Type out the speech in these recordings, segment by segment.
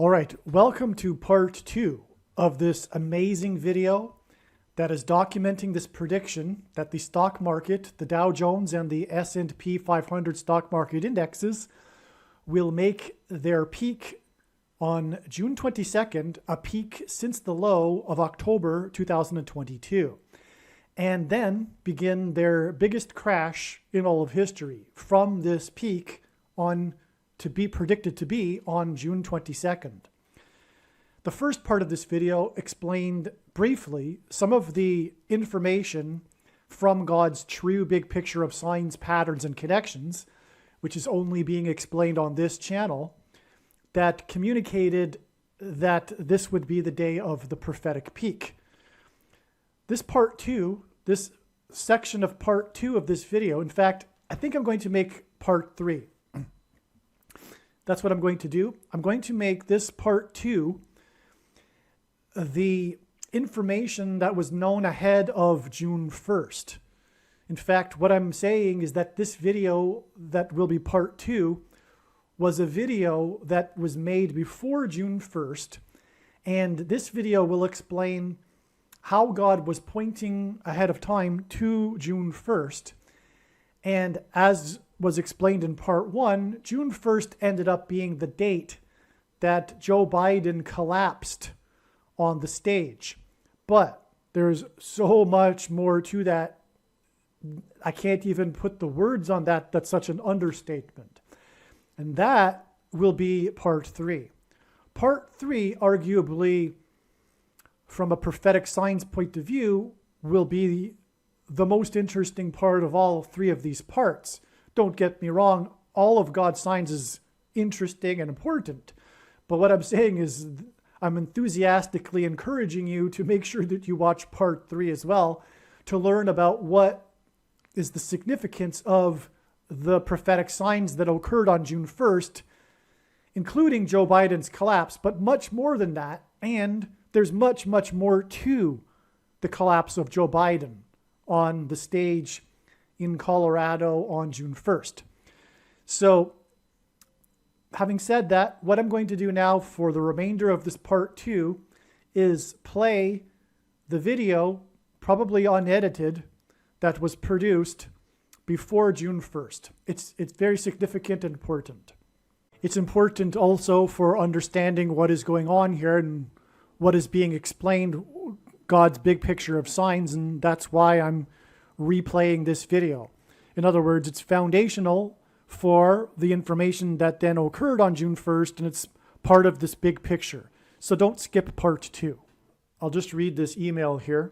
All right, welcome to part 2 of this amazing video that is documenting this prediction that the stock market, the Dow Jones and the S&P 500 stock market indexes will make their peak on June 22nd, a peak since the low of October 2022, and then begin their biggest crash in all of history from this peak on to be predicted to be on June 22nd. The first part of this video explained briefly some of the information from God's true big picture of signs, patterns, and connections, which is only being explained on this channel, that communicated that this would be the day of the prophetic peak. This part 2, this section of part 2 of this video, in fact, I think I'm going to make part 3. That's what I'm going to do. I'm going to make this part 2 the information that was known ahead of June 1st. In fact, what I'm saying is that this video that will be part 2 was a video that was made before June 1st, and this video will explain how God was pointing ahead of time to June 1st. And as was explained in part 1, June 1st ended up being the date that Joe Biden collapsed on the stage. But there's so much more to that. I can't even put the words on that. That's such an understatement. And that will be part 3. Part 3, arguably, from a prophetic signs point of view, will be the most interesting part of all 3 of these parts. Don't get me wrong, all of God's signs is interesting and important. But what I'm saying is I'm enthusiastically encouraging you to make sure that you watch part 3 as well to learn about what is the significance of the prophetic signs that occurred on June 1st, including Joe Biden's collapse, but much more than that. And there's much, much more to the collapse of Joe Biden on the stage in Colorado on June 1st. So having said that, what I'm going to do now for the remainder of this part 2 is play the video, probably unedited, that was produced before June 1st. It's very significant and important. It's important also for understanding what is going on here and what is being explained, God's big picture of signs, and that's why I'm replaying this video. In other words, it's foundational for the information that then occurred on June 1st, and it's part of this big picture. So don't skip part 2. I'll just read this email here.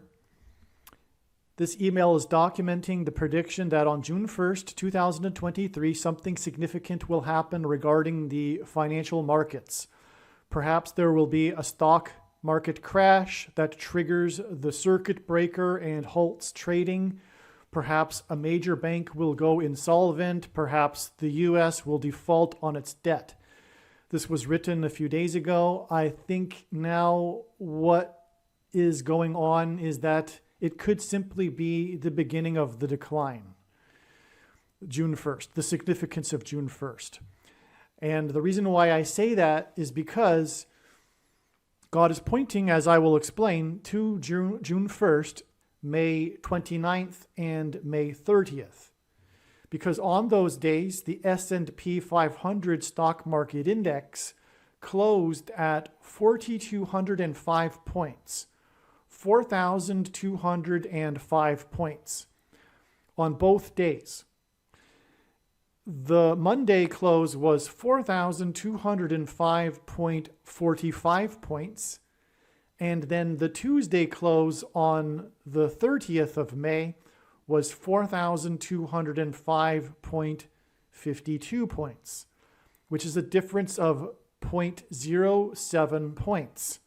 This email is documenting the prediction that on June 1st, 2023, something significant will happen regarding the financial markets. Perhaps there will be a stock market crash that triggers the circuit breaker and halts trading. Perhaps a major bank will go insolvent. Perhaps the U.S. will default on its debt. This was written a few days ago. I think now what is going on is that it could simply be the beginning of the decline. June 1st, the significance of June 1st. And the reason why I say that is because God is pointing, as I will explain, to June 1st, May 29th, and May 30th. Because on those days, the S&P 500 stock market index closed at 4,205 points. 4,205 points on both days. The Monday close was 4,205.45 points. And then the Tuesday close on the 30th of May was 4,205.52 points, which is a difference of 0.07 points.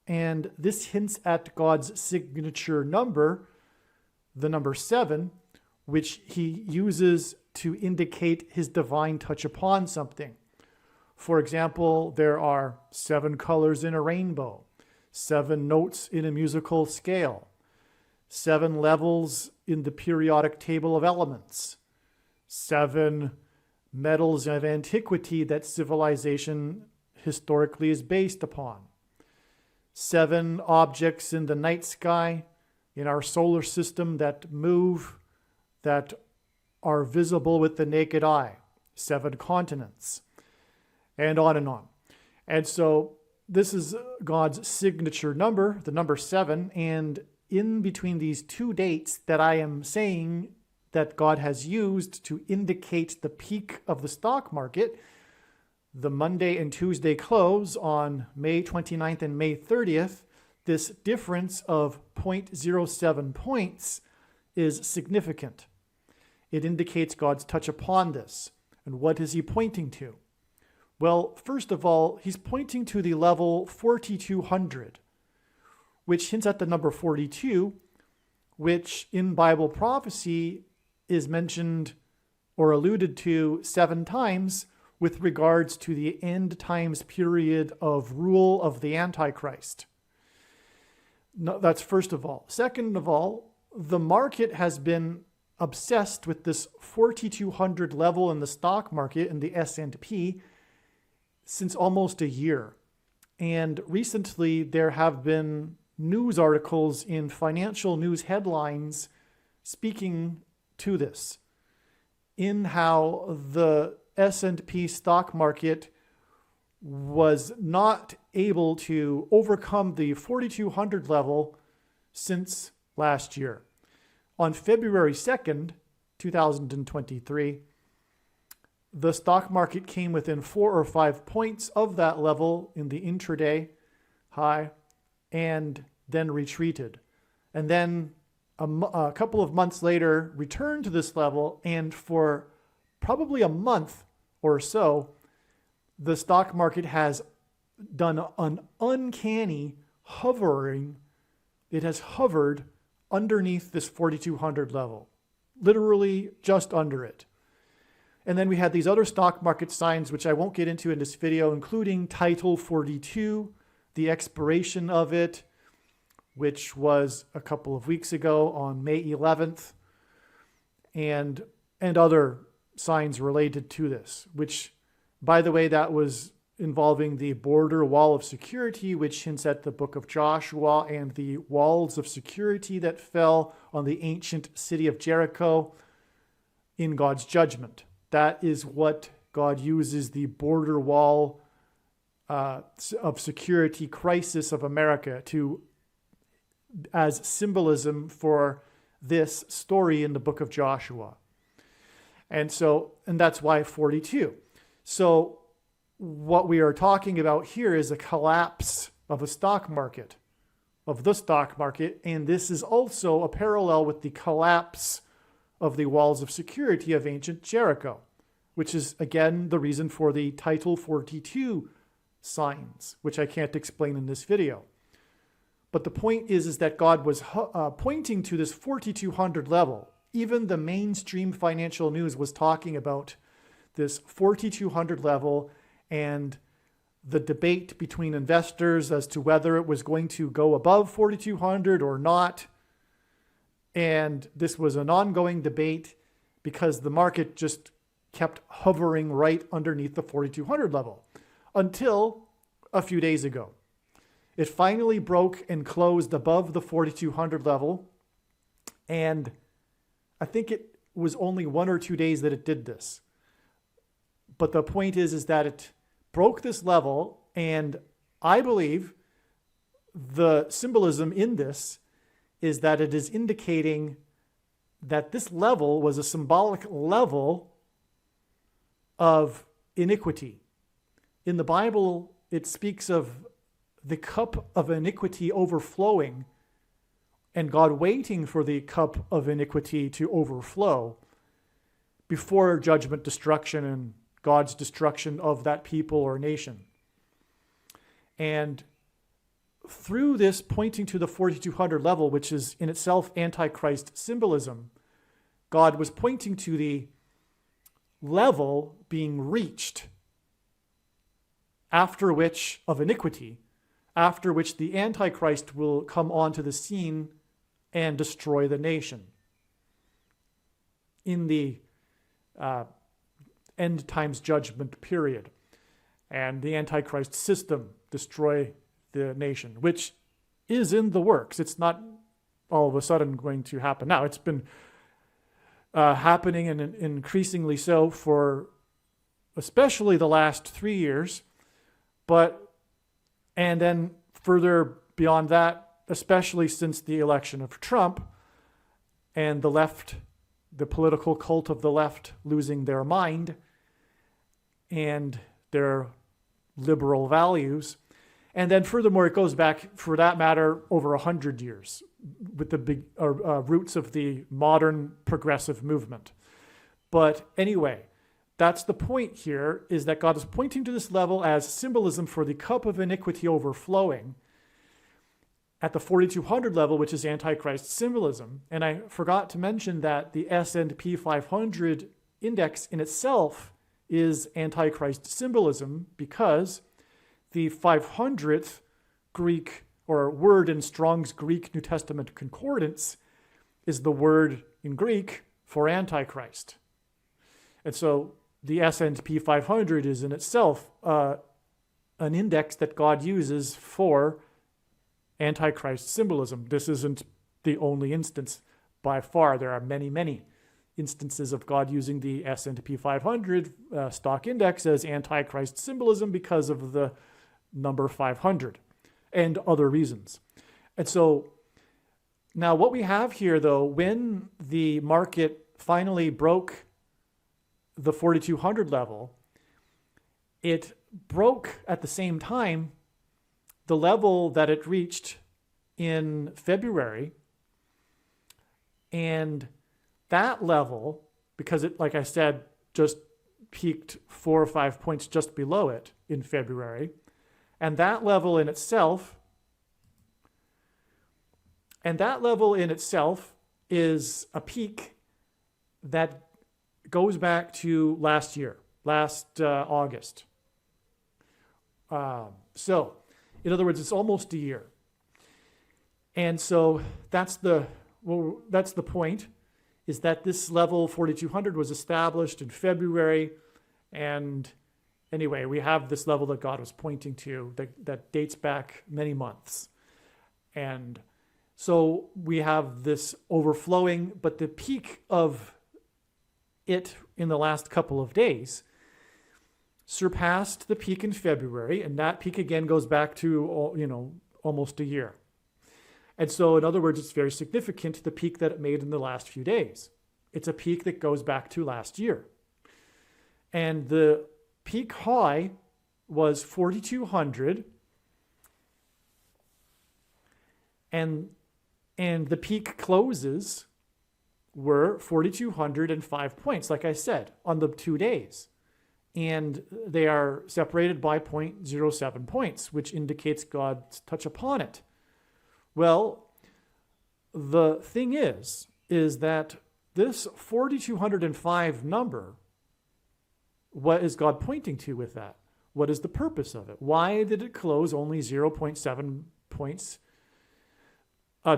And this hints at God's signature number, the number 7, which he uses to indicate his divine touch upon something. For example, there are 7 colors in a rainbow, 7 notes in a musical scale, 7 levels in the periodic table of elements, 7 metals of antiquity that civilization historically is based upon. 7 objects in the night sky in our solar system that move, that are visible with the naked eye. 7 continents, and on and on. And so this is God's signature number, the number 7, and in between these 2 dates that I am saying that God has used to indicate the peak of the stock market, the Monday and Tuesday close on May 29th and May 30th, this difference of 0.07 points is significant. It indicates God's touch upon this. And what is he pointing to? Well, first of all, he's pointing to the level 4,200, which hints at the number 42, which in Bible prophecy is mentioned or alluded to 7 times with regards to the end times period of rule of the Antichrist. No, that's first of all. Second of all, the market has been obsessed with this 4,200 level in the stock market in the S&P since almost a year. And recently there have been news articles in financial news headlines speaking to this, in how the S&P stock market was not able to overcome the 4,200 level since last year. On February 2nd, 2023, the stock market came within 4 or 5 points of that level in the intraday high and then retreated. And then a couple of months later, returned to this level, and for probably a month or so, the stock market has done an uncanny hovering. It has hovered underneath this 4,200 level, literally just under it. And then we had these other stock market signs, which I won't get into in this video, including Title 42, the expiration of it, which was a couple of weeks ago on May 11th, and other signs related to this, which, by the way, that was involving the border wall of security, which hints at the book of Joshua and the walls of security that fell on the ancient city of Jericho in God's judgment. That is what God uses the border wall of security crisis of America to, as symbolism for this story in the book of Joshua. And that's why 42. So what we are talking about here is a collapse of a stock market, of the stock market, and this is also a parallel with the collapse of the walls of security of ancient Jericho, which is, again, the reason for the Title 42 signs, which I can't explain in this video. But the point is that God was pointing to this 4,200 level. Even the mainstream financial news was talking about this 4,200 level and the debate between investors as to whether it was going to go above 4,200 or not. And this was an ongoing debate because the market just kept hovering right underneath the 4,200 level until a few days ago. It finally broke and closed above the 4,200 level. And I think it was only 1 or 2 days that it did this. But the point is that it broke this level, and I believe the symbolism in this is that it is indicating that this level was a symbolic level of iniquity. In the Bible, it speaks of the cup of iniquity overflowing and God waiting for the cup of iniquity to overflow before judgment, destruction, and God's destruction of that people or nation. And through this pointing to the 4,200 level, which is in itself Antichrist symbolism, God was pointing to the level being reached after which of iniquity, after which the Antichrist will come onto the scene and destroy the nation in the end times judgment period. and the Antichrist system destroy the nation, which is in the works. It's not all of a sudden going to happen now. It's been happening, and increasingly so, for especially the last 3 years, and then further beyond that, especially since the election of Trump and the left, the political cult of the left losing their mind and their liberal values. And then furthermore, it goes back, for that matter, over 100 years with the big roots of the modern progressive movement. But anyway, that's the point here, is that God is pointing to this level as symbolism for the cup of iniquity overflowing at the 4200 level, which is Antichrist symbolism. And I forgot to mention that the S&P 500 index in itself is Antichrist symbolism, because the 500th Greek or word in Strong's Greek New Testament Concordance is the word in Greek for Antichrist. And so the S&P 500 is in itself an index that God uses for Antichrist symbolism. This isn't the only instance by far. There are many, many instances of God using the S&P 500 stock index as Antichrist symbolism because of the number 500 and other reasons. And so now what we have here, though, when the market finally broke the 4200 level, it broke at the same time the level that it reached in February. And that level, because it, like I said, just peaked 4 or 5 points just below it in February. And that level in itself is a peak that goes back to last year, last August. So, in other words, it's almost a year. And so that's the point, is that this level 4200 was established in February. And anyway, we have this level that God was pointing to that dates back many months. And so we have this overflowing, but the peak of it in the last couple of days surpassed the peak in February, and that peak again goes back to, almost a year. And so, in other words, it's very significant, the peak that it made in the last few days. It's a peak that goes back to last year. And the peak high was 4,200, and the peak closes were 4,205 points, like I said, on the 2 days. And they are separated by 0.07 points, which indicates God's touch upon it. Well, the thing is that this 4,205 number, what is God pointing to with that? What is the purpose of it? Why did it close only 0.7 points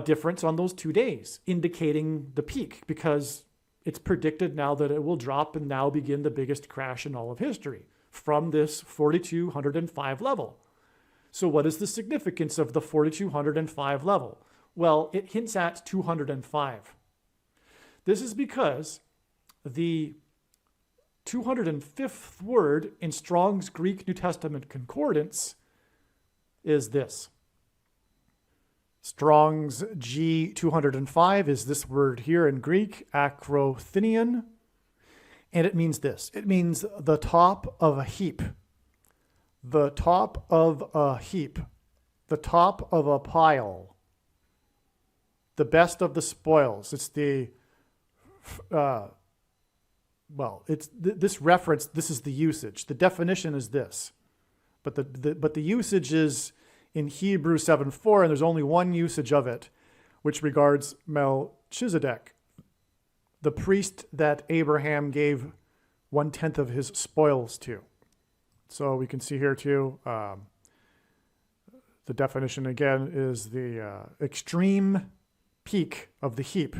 difference on those 2 days, indicating the peak? Because it's predicted now that it will drop and now begin the biggest crash in all of history from this 4,205 level. So what is the significance of the 4,205 level? Well, it hints at 205. This is because the 205th word in Strong's Greek New Testament Concordance is this. Strong's G205 is this word here in Greek, akrothinion, and it means this. It means the top of a heap. The top of a heap. The top of a pile. The best of the spoils. It's the, this reference, this is the usage. The definition is this. But the usage is in Hebrew 7:4, and there's only one usage of it, which regards Melchizedek, the priest that Abraham gave 1/10 of his spoils to. So we can see here too, the definition again is the extreme peak of the heap.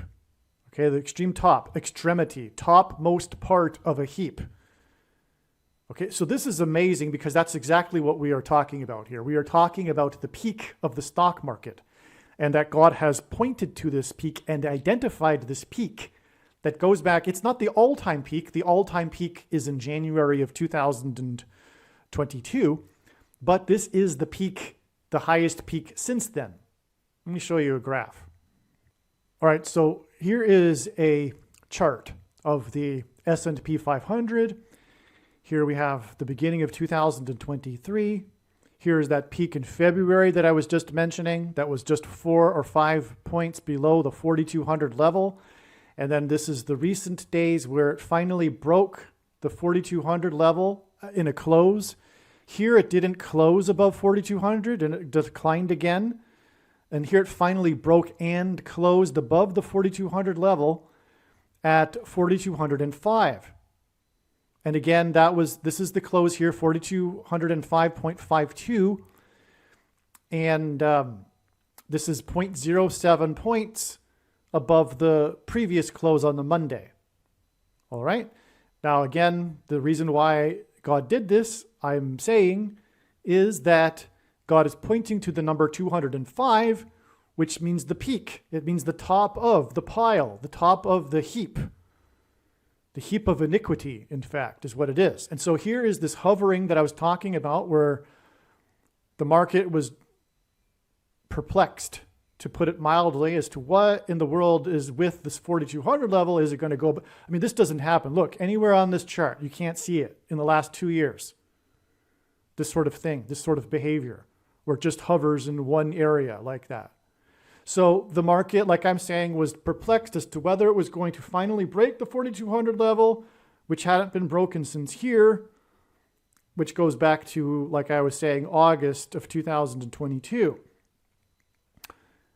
Okay, the extreme top, extremity, topmost part of a heap. Okay, so this is amazing because that's exactly what we are talking about here. We are talking about the peak of the stock market, and that God has pointed to this peak and identified this peak that goes back. It's not the all-time peak. The all-time peak is in January of 2022, but this is the peak, the highest peak since then. Let me show you a graph. All right, so here is a chart of the S&P 500. Here we have the beginning of 2023. Here's that peak in February that I was just mentioning. That was just 4 or 5 points below the 4,200 level. And then this is the recent days where it finally broke the 4,200 level in a close. Here it didn't close above 4,200 and it declined again. And here it finally broke and closed above the 4,200 level at 4,205. And again, this is the close here, 4,205.52. And this is 0.07 points above the previous close on the Monday. All right. Now, again, the reason why God did this, I'm saying, is that God is pointing to the number 205, which means the peak. It means the top of the pile, the top of the heap. The heap of iniquity, in fact, is what it is. And so here is this hovering that I was talking about where the market was perplexed, to put it mildly, as to what in the world is with this 4,200 level. Is it going to go? I mean, this doesn't happen. Look, anywhere on this chart, you can't see it in the last 2 years. This sort of thing, this sort of behavior, where it just hovers in one area like that. So the market, like I'm saying, was perplexed as to whether it was going to finally break the 4,200 level, which hadn't been broken since here, which goes back to, like I was saying, August of 2022.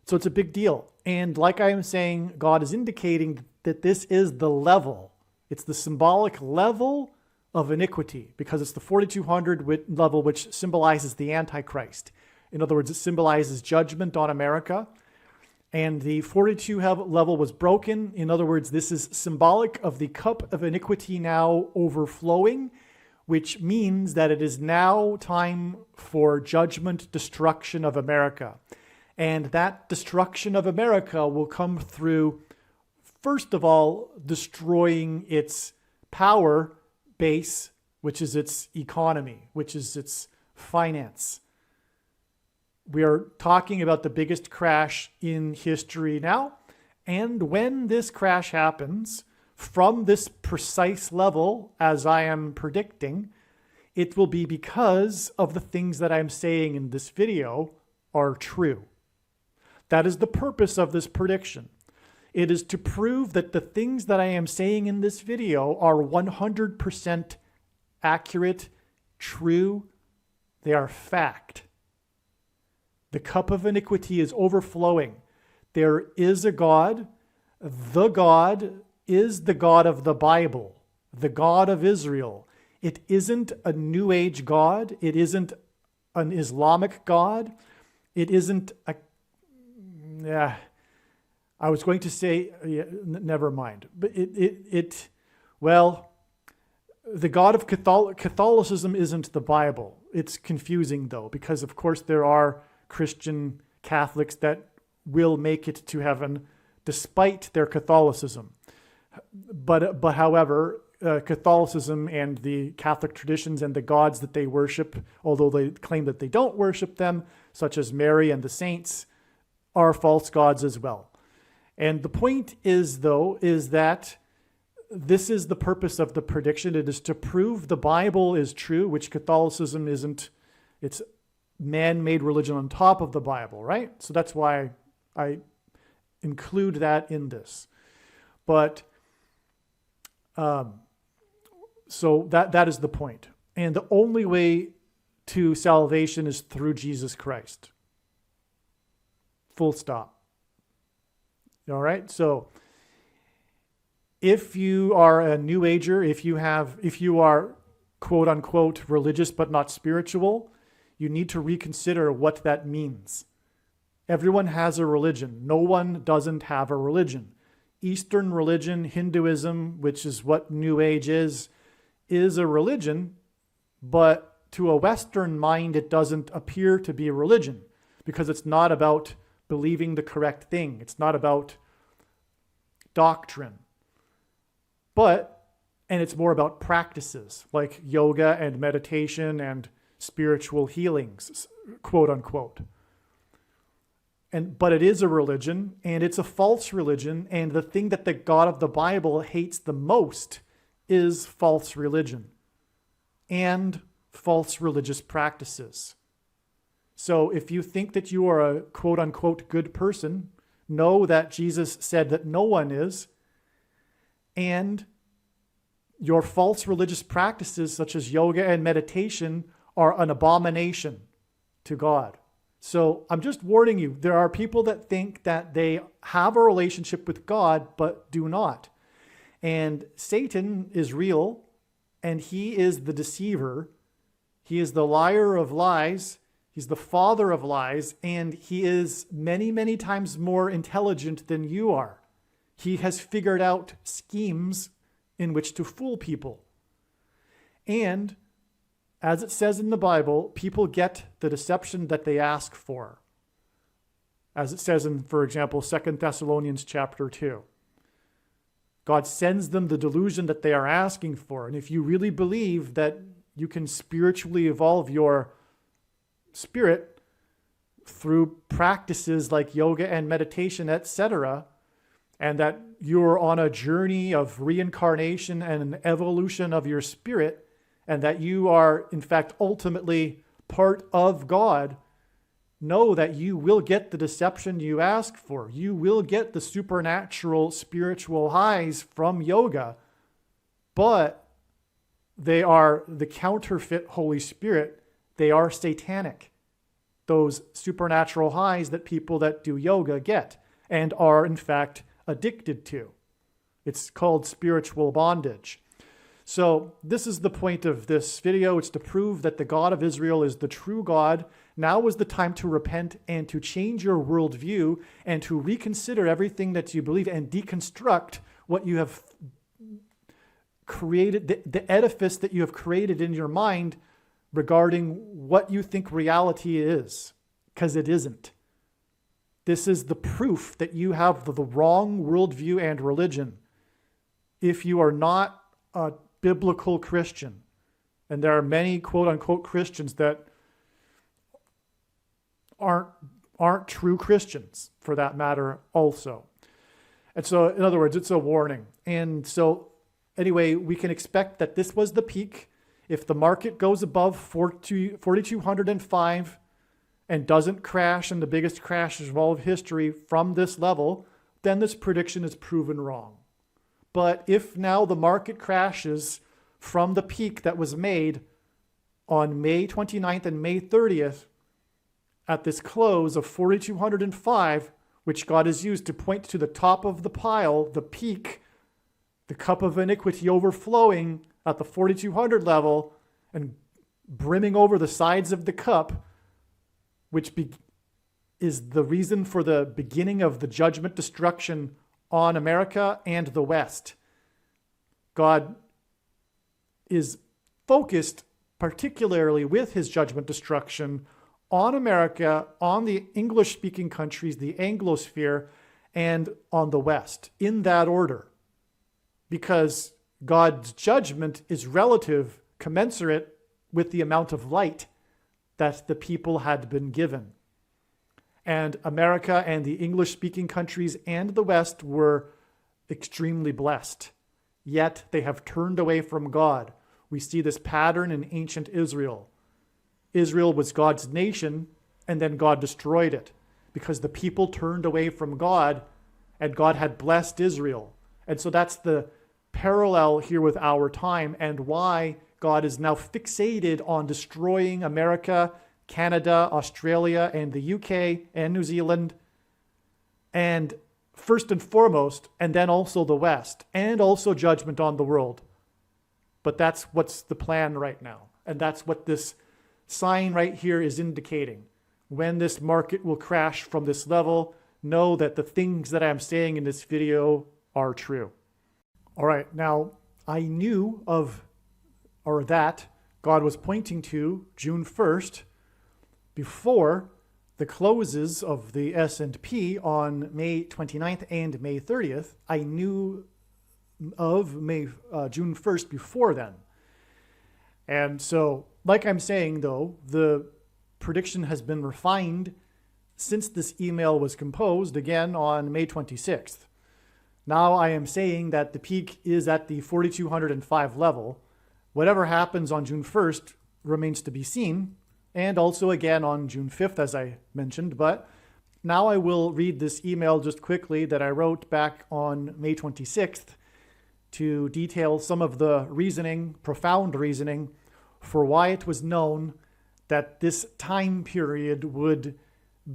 So it's a big deal. And like I am saying, God is indicating that this is the level. It's the symbolic level of iniquity because it's the 4,200 level, which symbolizes the Antichrist. In other words, it symbolizes judgment on America. And the 42 level was broken. In other words, this is symbolic of the cup of iniquity now overflowing, which means that it is now time for judgment, destruction of America. And that destruction of America will come through, first of all, destroying its power base, which is its economy, which is its finance. We are talking about the biggest crash in history now. And when this crash happens, from this precise level, as I am predicting, it will be because of the things that I'm saying in this video are true. That is the purpose of this prediction. It is to prove that the things that I am saying in this video are 100% accurate, true. They are fact. The cup of iniquity is overflowing. There is a God. The God is the God of the Bible, the God of Israel. It isn't a New Age God. It isn't an Islamic God. It isn't a... I was going to say, never mind. But the God of Catholicism isn't the Bible. It's confusing, though, because, of course, there are Christian Catholics that will make it to heaven despite their Catholicism. But however, Catholicism and the Catholic traditions and the gods that they worship, although they claim that they don't worship them, such as Mary and the saints, are false gods as well. And the point is, though, is that this is the purpose of the prediction. It is to prove the Bible is true, which Catholicism isn't. It's man-made religion on top of the Bible, right? So that's why I include that in this. But so that is the point. And the only way to salvation is through Jesus Christ. Full stop. All right? So if you are a New Ager, if you are quote unquote religious but not spiritual, you need to reconsider what that means. Everyone has a religion. No one doesn't have a religion. Eastern religion, Hinduism, which is what New Age is a religion, but to a Western mind, it doesn't appear to be a religion because it's not about believing the correct thing. It's not about doctrine. And it's more about practices like yoga and meditation and spiritual healings, quote unquote. But it is a religion, and it's a false religion, and the thing that the God of the Bible hates the most is false religion and false religious practices. So if you think that you are a quote unquote good person, know that Jesus said that no one is, and your false religious practices such as yoga and meditation are an abomination to God. So I'm just warning you, there are people that think that they have a relationship with God, but do not. And Satan is real, and he is the deceiver. He is the liar of lies. He's the father of lies, and he is many, many times more intelligent than you are. He has figured out schemes in which to fool people. And as it says in the Bible, people get the deception that they ask for. As it says in, for example, 2 Thessalonians chapter 2. God sends them the delusion that they are asking for. And if you really believe that you can spiritually evolve your spirit through practices like yoga and meditation, etc., and that you're on a journey of reincarnation and an evolution of your spirit, and that you are, in fact, ultimately part of God, know that you will get the deception you ask for. You will get the supernatural spiritual highs from yoga, but they are the counterfeit Holy Spirit. They are satanic. Those supernatural highs that people that do yoga get and are, in fact, addicted to. It's called spiritual bondage. So this is the point of this video. It's to prove that the God of Israel is the true God. Now is the time to repent and to change your worldview and to reconsider everything that you believe and deconstruct what you have created, the edifice that you have created in your mind regarding what you think reality is, because it isn't. This is the proof that you have the wrong worldview and religion. If you are not a biblical Christian, and there are many quote-unquote Christians that aren't true Christians, for that matter, also. And so, in other words, it's a warning. And so, anyway, we can expect that this was the peak. If the market goes above 4,205 and doesn't crash, and the biggest crashes of all of history from this level, then this prediction is proven wrong. But if now the market crashes from the peak that was made on May 29th and May 30th at this close of 4,205, which God has used to point to the top of the pile, the peak, the cup of iniquity overflowing at the 4,200 level and brimming over the sides of the cup, which is the reason for the beginning of the judgment destruction on America and the West. God is focused particularly with his judgment destruction on America, on the English-speaking countries, the Anglosphere, and on the West, in that order. Because God's judgment is relative, commensurate with the amount of light that the people had been given. And America and the English-speaking countries and the West were extremely blessed. Yet they have turned away from God. We see this pattern in ancient Israel. Israel was God's nation, and then God destroyed it because the people turned away from God, and God had blessed Israel. And so that's the parallel here with our time and why God is now fixated on destroying America, Canada, Australia, and the UK, and New Zealand, and first and foremost, and then also the West, and also judgment on the world. But that's what's the plan right now. And that's what this sign right here is indicating. When this market will crash from this level, know that the things that I'm saying in this video are true. All right, now I knew that God was pointing to June 1st before the closes of the S&P on May 29th and May 30th. I knew of June 1st before then. And so, like I'm saying though, the prediction has been refined since this email was composed again on May 26th. Now I am saying that the peak is at the 4,205 level. Whatever happens on June 1st remains to be seen, and also again on June 5th, as I mentioned. But now I will read this email just quickly that I wrote back on May 26th to detail some of the reasoning, profound reasoning, for why it was known that this time period would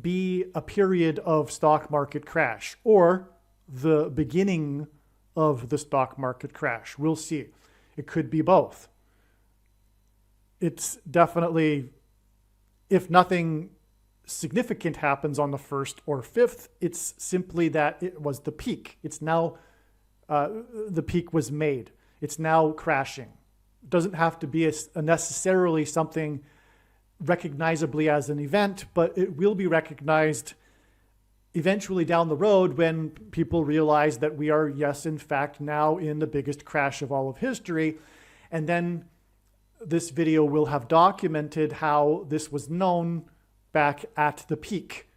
be a period of stock market crash, or the beginning of the stock market crash. We'll see. It could be both. It's definitely, if nothing significant happens on the 1st or 5th, it's simply that it was the peak. It's now, the peak was made. It's now crashing. It doesn't have to be a necessarily something recognizably as an event, but it will be recognized eventually down the road when people realize that we are, yes, in fact, now in the biggest crash of all of history. And then this video will have documented how this was known back at the peak.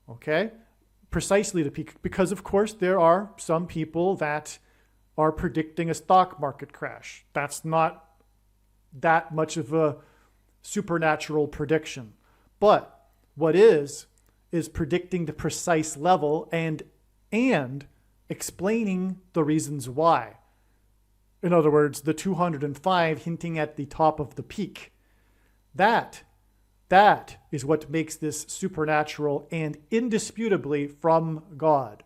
Okay? Precisely the peak. Because, of course, there are some people that are predicting a stock market crash. That's not that much of a supernatural prediction. But what is predicting the precise level and explaining the reasons why. In other words, the 205 hinting at the top of the peak. That is what makes this supernatural and indisputably from God.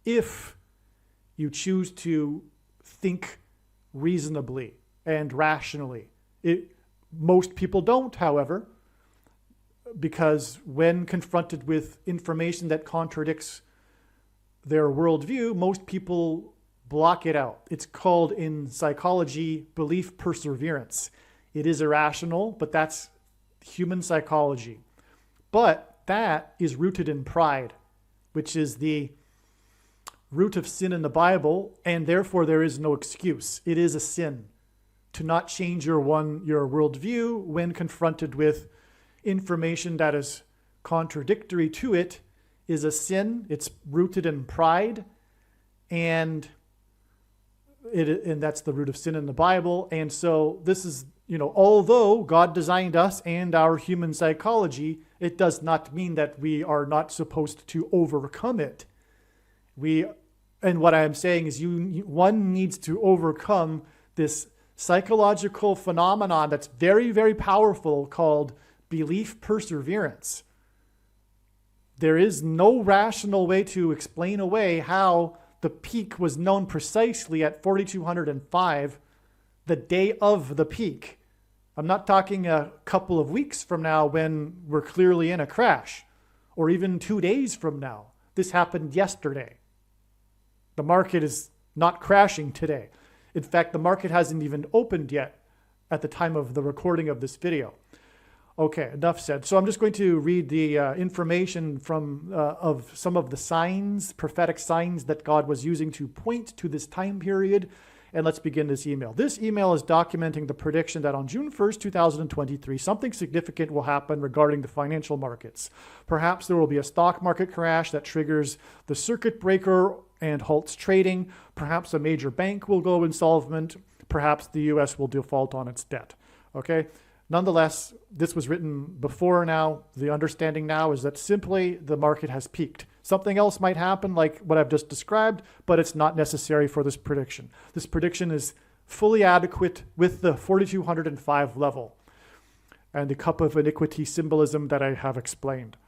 If you choose to think reasonably and rationally. Most people don't, however, because when confronted with information that contradicts their worldview, most people block it out. It's called in psychology belief perseverance. It is irrational, but that's human psychology. But that is rooted in pride, which is the root of sin in the Bible, and therefore there is no excuse. It is a sin to not change your worldview when confronted with information that is contradictory to it. Is a sin. It's rooted in pride, and that's the root of sin in the Bible. And so this is, although God designed us and our human psychology, it does not mean that we are not supposed to overcome it. And what I am saying is one needs to overcome this psychological phenomenon that's very, very powerful called belief perseverance. There is no rational way to explain away how the peak was known precisely at 4,205, the day of the peak. I'm not talking a couple of weeks from now when we're clearly in a crash, or even 2 days from now. This happened yesterday. The market is not crashing today. In fact, the market hasn't even opened yet at the time of the recording of this video. Okay, enough said. So I'm just going to read the information of some of the signs, prophetic signs that God was using to point to this time period. And let's begin this email. This email is documenting the prediction that on June 1st, 2023, something significant will happen regarding the financial markets. Perhaps there will be a stock market crash that triggers the circuit breaker and halts trading. Perhaps a major bank will go insolvent. Perhaps the U.S. will default on its debt. Okay? Nonetheless, this was written before now. The understanding now is that simply the market has peaked. Something else might happen like what I've just described, but it's not necessary for this prediction. This prediction is fully adequate with the 4,205 level and the cup of iniquity symbolism that I have explained.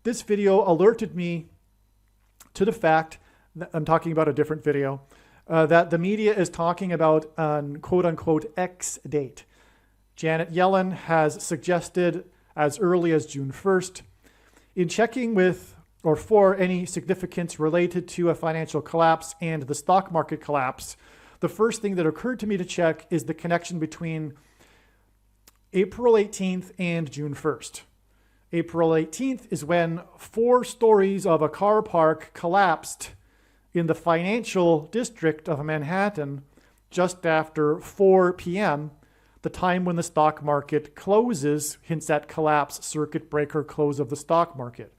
This video alerted me to the fact, I'm talking about a different video, that the media is talking about an quote-unquote X date. Janet Yellen has suggested as early as June 1st. In checking with or for any significance related to a financial collapse and the stock market collapse, the first thing that occurred to me to check is the connection between April 18th and June 1st. April 18th is when 4 stories of a car park collapsed in the financial district of Manhattan just after 4 p.m., the time when the stock market closes, hence that collapse, circuit breaker, close of the stock market.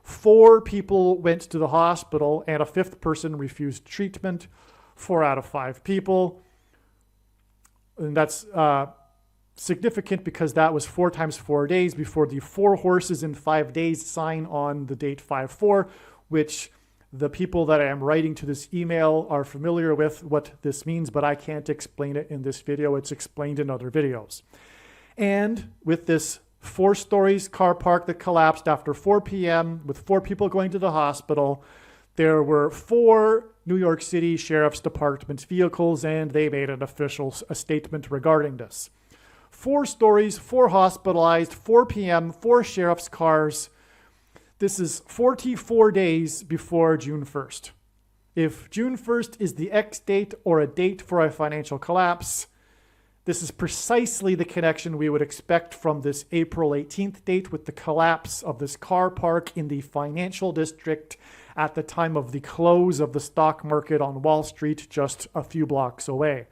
4 people went to the hospital and a 5th person refused treatment. 4 out of 5 people. And that's significant because that was 4 times 4 days before the 4 horses in 5 days sign on the date 5/4, which the people that I am writing to this email are familiar with what this means, but I can't explain it in this video. It's explained in other videos. And with this 4 stories car park that collapsed after 4 p.m. with 4 people going to the hospital, there were 4 New York City Sheriff's Department vehicles, and they made an official statement regarding this. 4 stories, 4 hospitalized, 4 p.m., 4 sheriff's cars. This is 44 days before June 1st. If June 1st is the X date or a date for a financial collapse, this is precisely the connection we would expect from this April 18th date with the collapse of this car park in the financial district at the time of the close of the stock market on Wall Street just a few blocks away.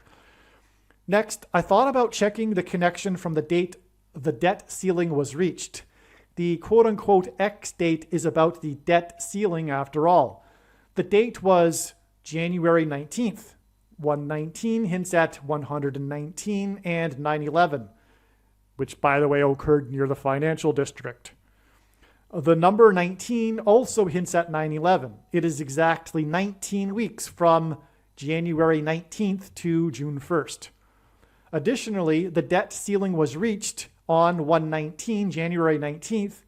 Next, I thought about checking the connection from the date the debt ceiling was reached. The quote-unquote X date is about the debt ceiling after all. The date was January 19th. 119 hints at 119 and 9/11, which, by the way, occurred near the financial district. The number 19 also hints at 9/11. It is exactly 19 weeks from January 19th to June 1st. Additionally, the debt ceiling was reached on 119, January 19th,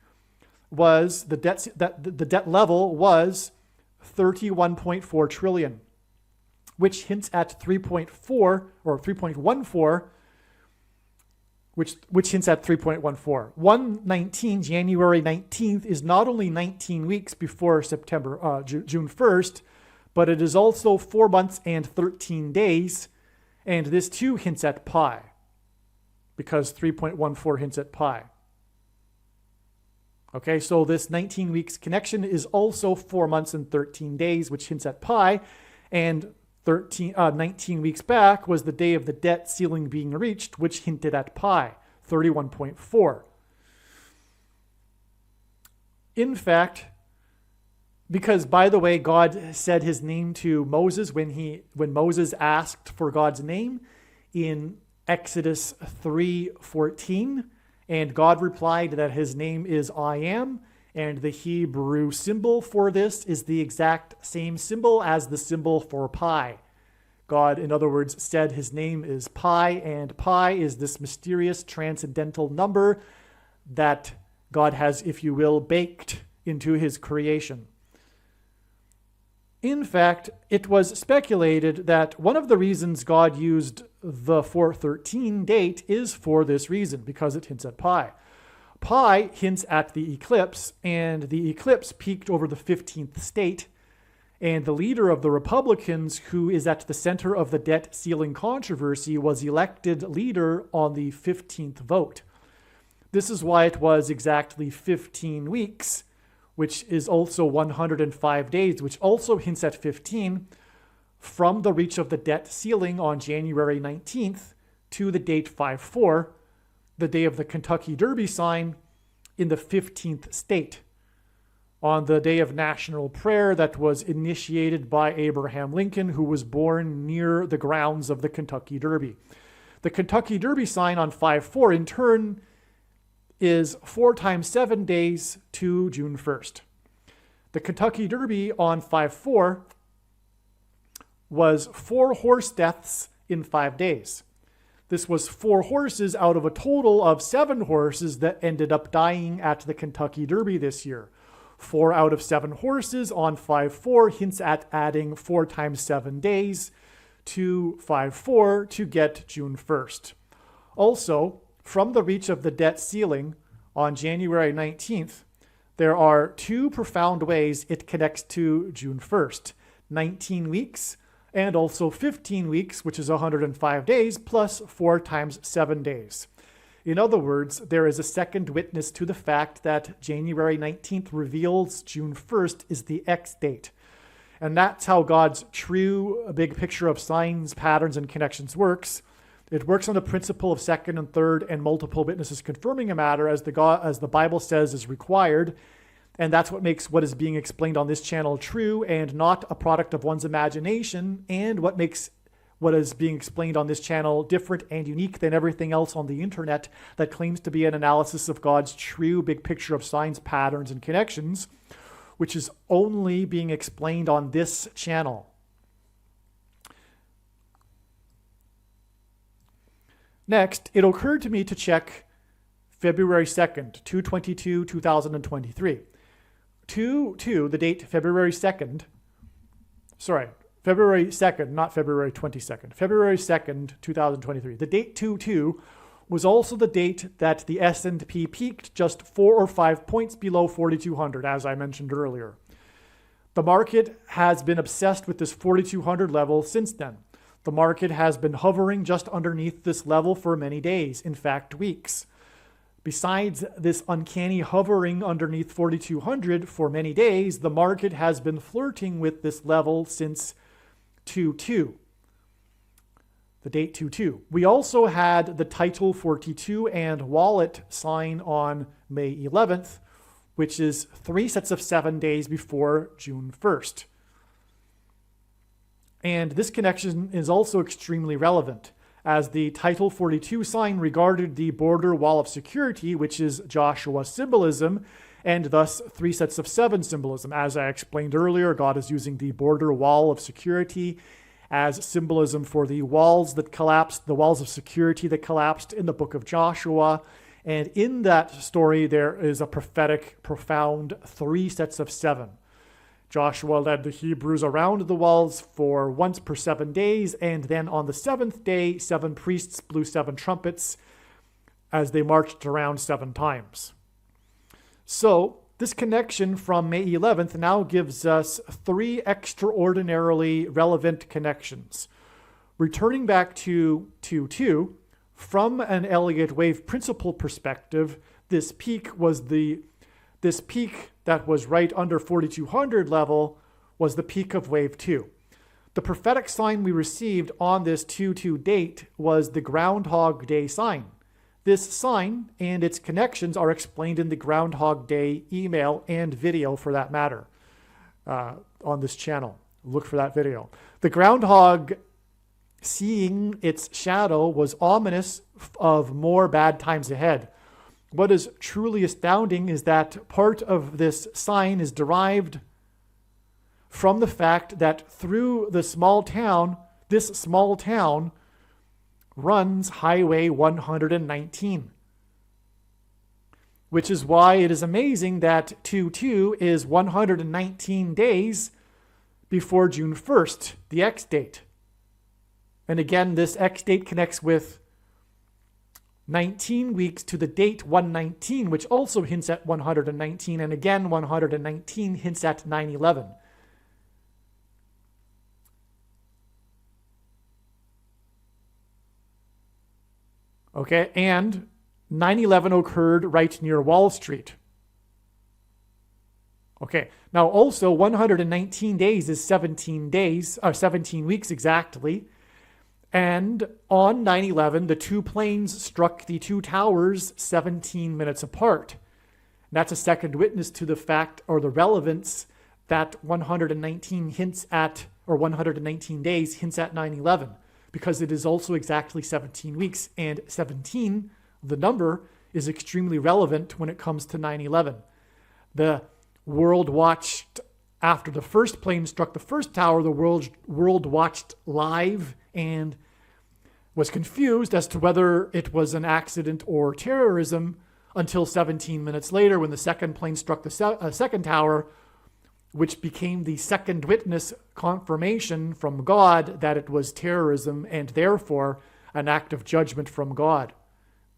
was the debt level was 31.4 trillion, which hints at 3.4 or 3.14, which hints at 3.14. 119, January 19th is not only 19 weeks before June 1st, but it is also 4 months and 13 days, and this too hints at pi, because 3.14 hints at pi. Okay, so this 19 weeks connection is also 4 months and 13 days, which hints at pi, and 19 weeks back was the day of the debt ceiling being reached, which hinted at pi, 31.4. In fact, because, by the way, God said his name to Moses when Moses asked for God's name in Exodus 3:14, and God replied that his name is I am, and the Hebrew symbol for this is the exact same symbol as the symbol for pi. God, in other words, said his name is pi, and pi is this mysterious transcendental number that God has, if you will, baked into his creation. In fact, it was speculated that one of the reasons God used the 413 date is for this reason, because it hints at pi. Pi hints at the eclipse, and the eclipse peaked over the 15th state, and the leader of the Republicans, who is at the center of the debt ceiling controversy, was elected leader on the 15th vote. This is why it was exactly 15 weeks, which is also 105 days, which also hints at 15, from the reach of the debt ceiling on January 19th to the date 5/4, the day of the Kentucky Derby sign in the 15th state, on the day of national prayer that was initiated by Abraham Lincoln, who was born near the grounds of the Kentucky Derby. The Kentucky Derby sign on 5/4, in turn, is 4 times 7 days to June 1st. The Kentucky Derby on 5/4 was 4 horse deaths in 5 days. This was 4 horses out of a total of 7 horses that ended up dying at the Kentucky Derby this year. 4 out of 7 horses on 5/4 hints at adding 4 times 7 days to 5/4 to get June 1st. Also, from the reach of the debt ceiling on January 19th, there are 2 profound ways it connects to June 1st. 19 weeks and also 15 weeks, which is 105 days, plus 4 times 7 days. In other words, there is a second witness to the fact that January 19th reveals June 1st is the X date. And that's how God's true big picture of signs, patterns, and connections works. It works on the principle of second and third and multiple witnesses confirming a matter as the Bible says is required. And that's what makes what is being explained on this channel true and not a product of one's imagination, and what makes what is being explained on this channel different and unique than everything else on the internet that claims to be an analysis of God's true big picture of signs, patterns, and connections, which is only being explained on this channel. Next, it occurred to me to check February 2nd, 2/22/2023. The date February 2nd, not February 22nd, February 2nd, 2023. The date 2/2 was also the date that the S&P peaked just 4 or 5 points below 4,200, as I mentioned earlier. The market has been obsessed with this 4,200 level since then. The market has been hovering just underneath this level for many days, in fact, weeks. Besides this uncanny hovering underneath 4,200 for many days, the market has been flirting with this level since 2/2, the date 2/2. We also had the title 42 and wallet sign on May 11th, which is 3 sets of 7 days before June 1st. And this connection is also extremely relevant, as the title 42 sign regarded the border wall of security, which is Joshua's symbolism, and thus 3 sets of 7 symbolism. As I explained earlier, God is using the border wall of security as symbolism for the walls that collapsed, the walls of security that collapsed in the book of Joshua. And in that story, there is a prophetic, profound 3 sets of 7. Joshua led the Hebrews around the walls for once per 7 days, and then on the 7th day, 7 priests blew 7 trumpets as they marched around 7 times. So this connection from May 11th now gives us 3 extraordinarily relevant connections. Returning back to 2/2, from an Elliott wave principle perspective, this peak that was right under 4,200 level was the peak of wave 2. The prophetic sign we received on this 2/2 date was the Groundhog Day sign. This sign and its connections are explained in the Groundhog Day email and video, for that matter, on this channel. Look for that video. The groundhog seeing its shadow was ominous of more bad times ahead. What is truly astounding is that part of this sign is derived from the fact that through this small town runs Highway 119, which is why it is amazing that 2/2 is 119 days before June 1st, the X date. And again, this X date connects with 19 weeks to the date 119, which also hints at 119, and again 119 hints at 9/11. Okay, and 9/11 occurred right near Wall Street. Okay, now also 119 days is 17 weeks exactly. And on 9/11, the 2 planes struck the 2 towers 17 minutes apart. And that's a second witness to the fact or the relevance that 119 hints at, or 119 days hints at 9/11, because it is also exactly 17 weeks. And 17, the number, is extremely relevant when it comes to 9/11. The world watched, after the first plane struck the first tower, the world watched live and was confused as to whether it was an accident or terrorism until 17 minutes later when the second plane struck the second tower, which became the second witness confirmation from God that it was terrorism and therefore an act of judgment from God.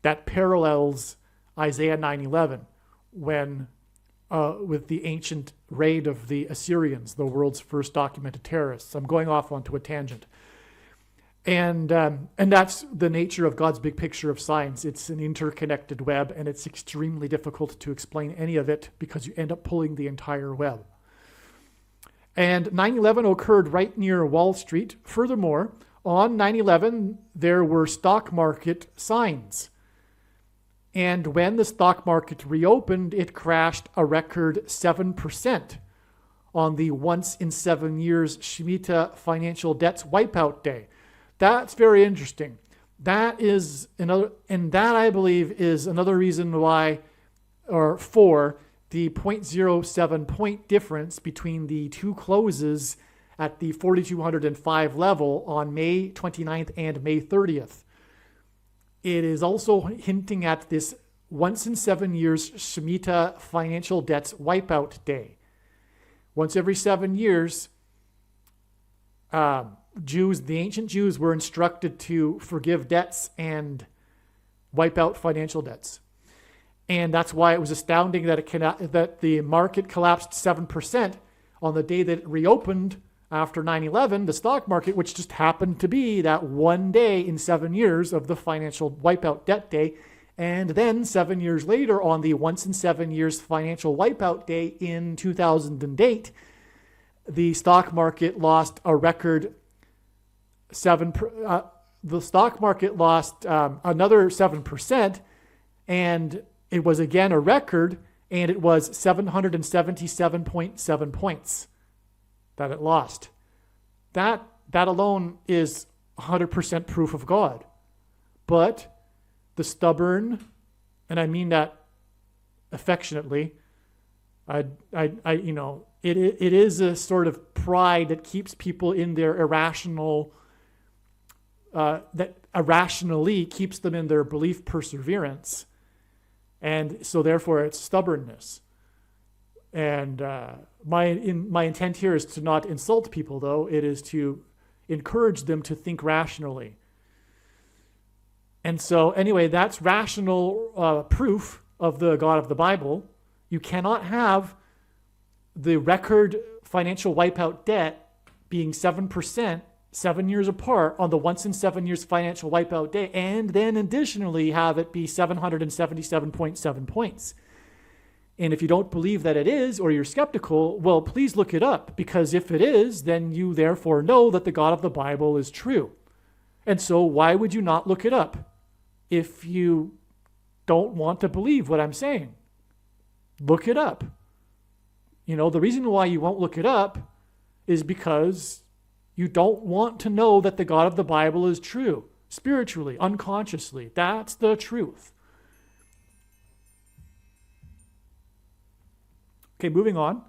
That parallels Isaiah 9:11, when with the ancient raid of the Assyrians, the world's first documented terrorists. I'm going off onto a tangent. And that's the nature of God's big picture of science. It's an interconnected web, and it's extremely difficult to explain any of it because you end up pulling the entire web. And 9/11 occurred right near Wall Street. Furthermore, on 9/11, there were stock market signs. And when the stock market reopened, it crashed a record 7% on the once in 7 years Shemitah financial debts wipeout day. That's very interesting. That is another, and that I believe is another reason why, or for the 0.07 point difference between the two closes at the 4,205 level on May 29th and May 30th. It is also hinting at this once in 7 years Shemitah financial debts wipeout day. Once every 7 years, the ancient Jews were instructed to forgive debts and wipe out financial debts. And that's why it was astounding that the market collapsed 7% on the day that it reopened after 9/11, the stock market, which just happened to be that one day in 7 years of the financial wipeout debt day. And then 7 years later, on the once in 7 years financial wipeout day in 2008, the stock market lost a record the stock market lost another 7%, and it was again a record, and it was 777.7 points that it lost. That alone is 100% proof of God. But the stubborn, and I mean that affectionately, it is a sort of pride that keeps people in their that irrationally keeps them in their belief perseverance. And so therefore it's stubbornness. And my intent here is to not insult people, though. It is to encourage them to think rationally. And so anyway, that's rational proof of the God of the Bible. You cannot have the record financial wipeout debt being 7%, 7 years apart on the once in 7 years financial wipeout day, and then additionally have it be 777.7 points. And if you don't believe that it is, or you're skeptical, well, please look it up, because if it is, then you therefore know that the God of the Bible is true. And so why would you not look it up if you don't want to believe what I'm saying? Look it up. The reason why you won't look it up is because you don't want to know that the God of the Bible is true, spiritually, unconsciously. That's the truth. Okay, moving on.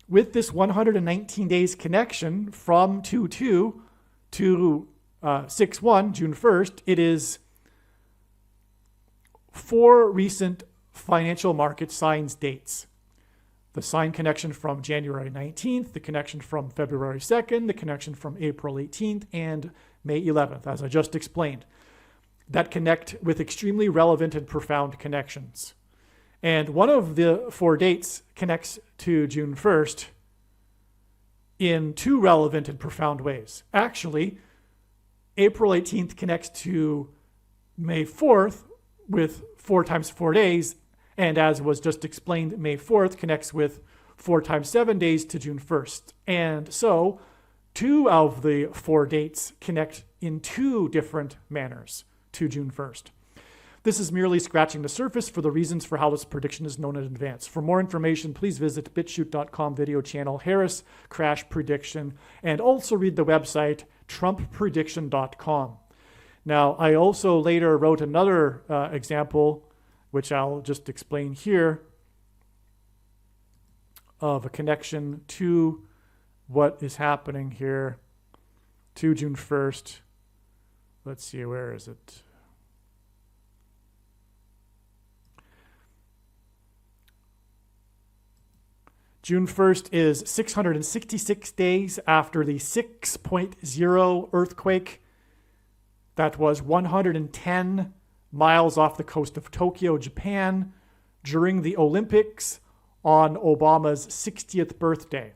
With this 119 days connection from 2/2 to 6/1, June 1st, it is 4 recent financial market signs dates. The sign connection from January 19th, the connection from February 2nd, the connection from April 18th, and May 11th, as I just explained, that connect with extremely relevant and profound connections. And one of the 4 dates connects to June 1st in 2 relevant and profound ways. Actually, April 18th connects to May 4th with 4 times 4 days, and as was just explained, May 4th connects with 4 times 7 days to June 1st. And so 2 of the 4 dates connect in 2 different manners to June 1st. This is merely scratching the surface for the reasons for how this prediction is known in advance. For more information, please visit BitChute.com video channel Harris Crash Prediction, and also read the website TrumpPrediction.com. Now, I also later wrote another example, which I'll just explain here, of a connection to what is happening here to June 1st. Let's see, where is it? June 1st is 666 days after the 6.0 earthquake that was 110 miles off the coast of Tokyo, Japan, during the Olympics on Obama's 60th birthday.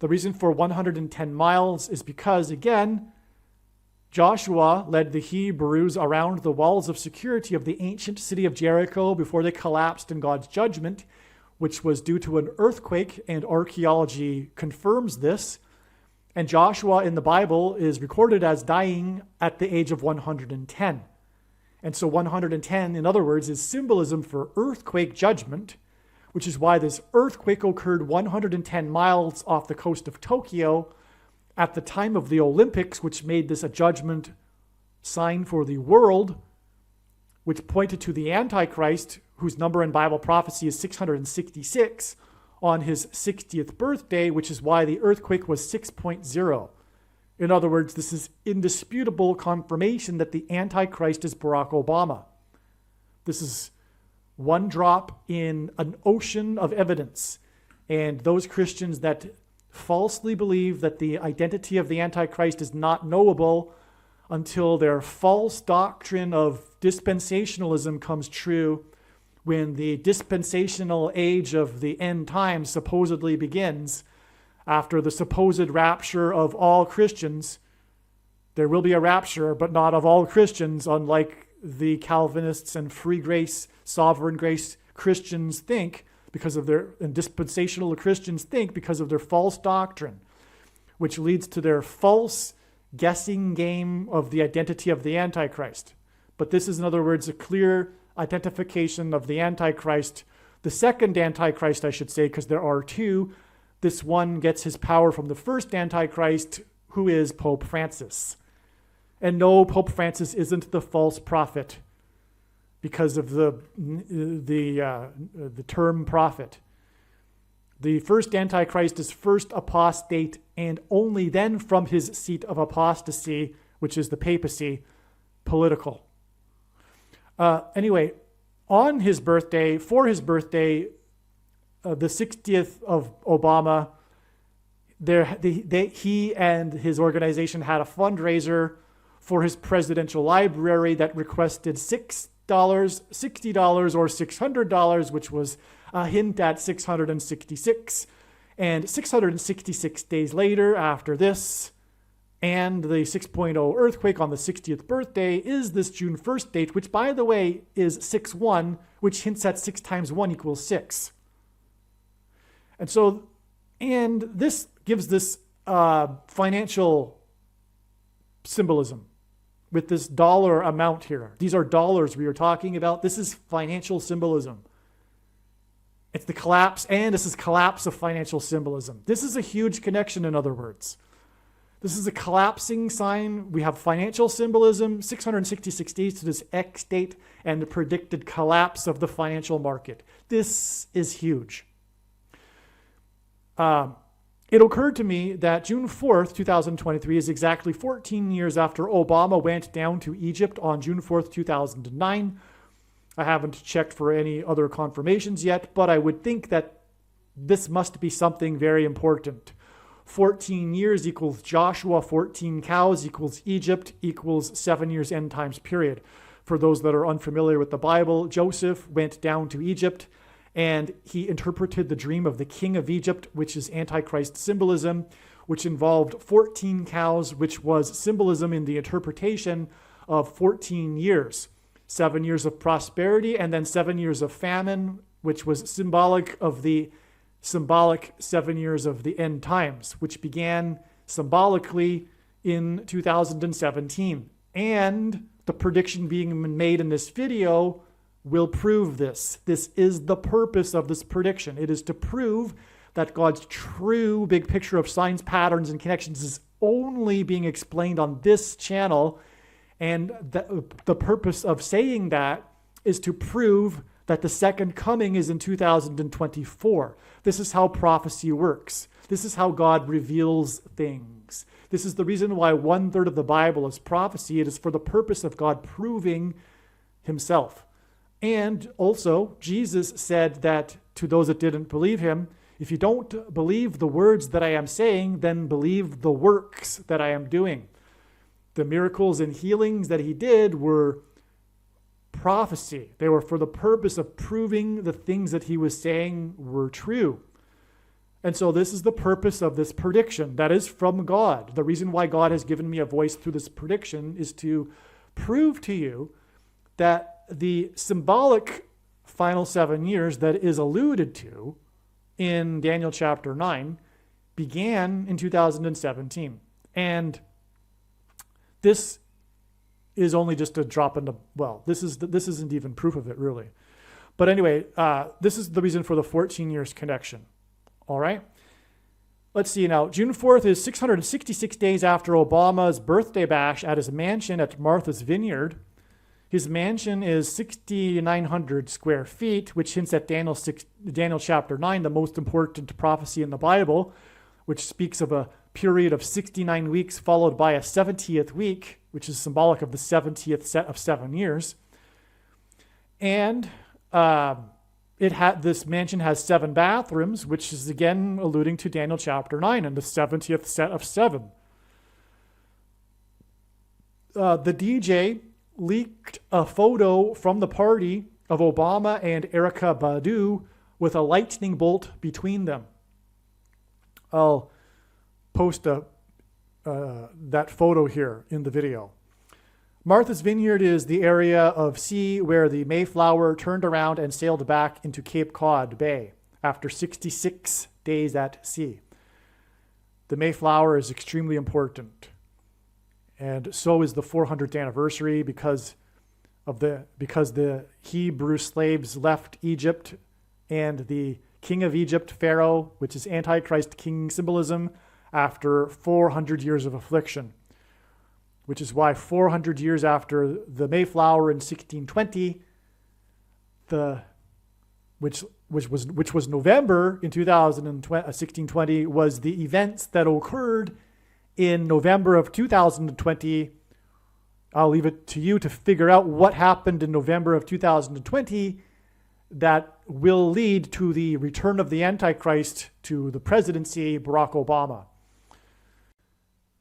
The reason for 110 miles is because, again, Joshua led the Hebrews around the walls of security of the ancient city of Jericho before they collapsed in God's judgment, which was due to an earthquake, and archaeology confirms this. And Joshua in the Bible is recorded as dying at the age of 110. And so 110, in other words, is symbolism for earthquake judgment, which is why this earthquake occurred 110 miles off the coast of Tokyo at the time of the Olympics, which made this a judgment sign for the world, which pointed to the Antichrist, whose number in Bible prophecy is 666, on his 60th birthday, which is why the earthquake was 6.0. In other words, this is indisputable confirmation that the Antichrist is Barack Obama. This is one drop in an ocean of evidence. And those Christians that falsely believe that the identity of the Antichrist is not knowable until their false doctrine of dispensationalism comes true, when the dispensational age of the end times supposedly begins after the supposed rapture of all Christians. There will be a rapture, but not of all Christians, unlike the Calvinists and free grace, sovereign grace Christians think, because of their, and dispensational Christians think because of their false doctrine, which leads to their false guessing game of the identity of the Antichrist. But this is, in other words, a clear identification of the Antichrist, the second Antichrist, I should say, because there are two. This one gets his power from the first Antichrist, who is Pope Francis. And no, Pope Francis isn't the false prophet because of the term prophet. The first Antichrist is first apostate, and only then from his seat of apostasy, which is the papacy, political. Anyway, on his birthday, for his birthday, the 60th of Obama, he and his organization had a fundraiser for his presidential library that requested $60 or $600, which was a hint at 666. And 666 days later, after this, and the 6.0 earthquake on the 60th birthday, is this June 1st date, which, by the way, is 6-1, which hints at 6 times 1 equals 6. And so, and this gives this financial symbolism with this dollar amount here. These are dollars we are talking about. This is financial symbolism. It's the collapse, and this is collapse of financial symbolism. This is a huge connection, in other words. This is a collapsing sign. We have financial symbolism, 666 days to this X date, and the predicted collapse of the financial market. This is huge. It occurred to me that June 4th, 2023 is exactly 14 years after Obama went down to Egypt on June 4th, 2009. I haven't checked for any other confirmations yet, but I would think that this must be something very important. 14 years equals Joshua, 14 cows equals Egypt, equals 7 years end times period. For those that are unfamiliar with the Bible, Joseph went down to Egypt and he interpreted the dream of the king of Egypt, which is Antichrist symbolism, which involved 14 cows, which was symbolism in the interpretation of 14 years. 7 years of prosperity and then 7 years of famine, which was symbolic of the symbolic 7 years of the end times, which began symbolically in 2017. And the prediction being made in this video will prove this. This is the purpose of this prediction. It is to prove that God's true big picture of signs, patterns, and connections is only being explained on this channel. And the purpose of saying that is to prove that the second coming is in 2024. This is how prophecy works. This is how God reveals things. This is the reason why 1/3 of the Bible is prophecy. It is for the purpose of God proving himself. And also, Jesus said that to those that didn't believe him, if you don't believe the words that I am saying, then believe the works that I am doing. The miracles and healings that he did were prophecy. They were for the purpose of proving the things that he was saying were true. And so this is the purpose of this prediction that is from God. The reason why God has given me a voice through this prediction is to prove to you that the symbolic final 7 years that is alluded to in Daniel chapter 9 began in 2017. And this is only just a drop in the well. This isn't even proof of it, really. But anyway, this is the reason for the 14 years connection. All right. Let's see now. June 4th is 666 days after Obama's birthday bash at his mansion at Martha's Vineyard. His mansion is 6,900 square feet, which hints at Daniel chapter 9, the most important prophecy in the Bible, which speaks of a period of 69 weeks followed by a 70th week, which is symbolic of the 70th set of 7 years. And this mansion has 7 bathrooms, which is again alluding to Daniel chapter 9 and the 70th set of 7. The DJ leaked a photo from the party of Obama and Erykah Badu with a lightning bolt between them. I'll post that photo here in the video. Martha's Vineyard is the area of sea where the Mayflower turned around and sailed back into Cape Cod Bay after 66 days at sea. The Mayflower is extremely important. And so is the 400th anniversary because the Hebrew slaves left Egypt, and the king of Egypt, Pharaoh, which is Antichrist king symbolism, after 400 years of affliction, which is why 400 years after the Mayflower in 1620, which was November in 1620, was the events that occurred in November of 2020. I'll leave it to you to figure out what happened in November of 2020 that will lead to the return of the Antichrist to the presidency, Barack Obama.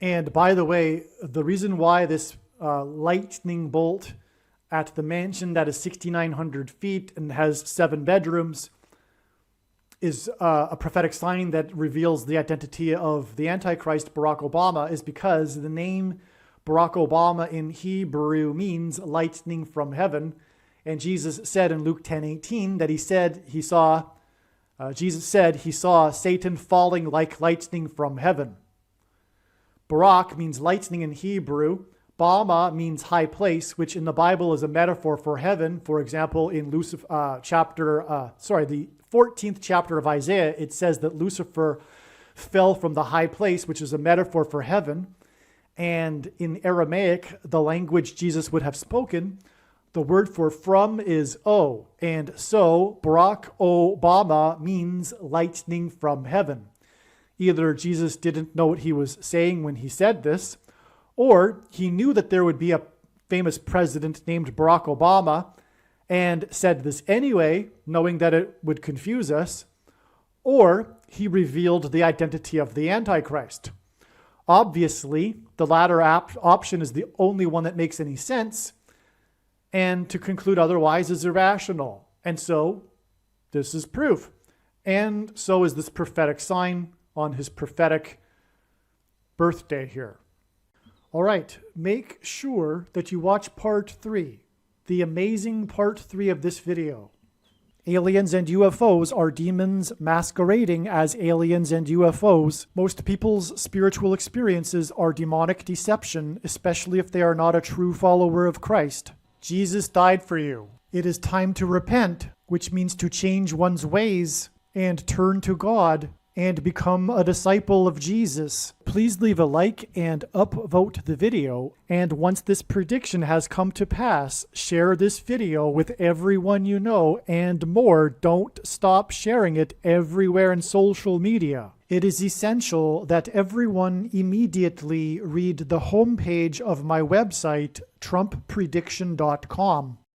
And by the way, the reason why this lightning bolt at the mansion that is 6,900 feet and has 7 bedrooms is a prophetic sign that reveals the identity of the Antichrist, Barack Obama, is because the name Barack Obama in Hebrew means lightning from heaven. And Jesus said in Luke 10:18 that Jesus said he saw Satan falling like lightning from heaven. Barak means lightning in Hebrew. Bama means high place, which in the Bible is a metaphor for heaven. For example, in the 14th chapter of Isaiah, it says that Lucifer fell from the high place, which is a metaphor for heaven. And in Aramaic, the language Jesus would have spoken, the word for from is O. And so Barack Obama means lightning from heaven. Either Jesus didn't know what he was saying when he said this, or he knew that there would be a famous president named Barack Obama and said this anyway, knowing that it would confuse us, or he revealed the identity of the Antichrist. Obviously, the latter option is the only one that makes any sense, and to conclude otherwise is irrational. And so, this is proof. And so is this prophetic sign on his prophetic birthday here. All right, make sure that you watch part 3, the amazing part 3 of this video. Aliens and UFOs are demons masquerading as aliens and UFOs. Most people's spiritual experiences are demonic deception, especially if they are not a true follower of Christ. Jesus died for you. It is time to repent, which means to change one's ways and turn to God and become a disciple of Jesus. Please leave a like and upvote the video. And once this prediction has come to pass, share this video with everyone you know, and more. Don't stop sharing it everywhere in social media. It is essential that everyone immediately read the homepage of my website, TrumpPrediction.com.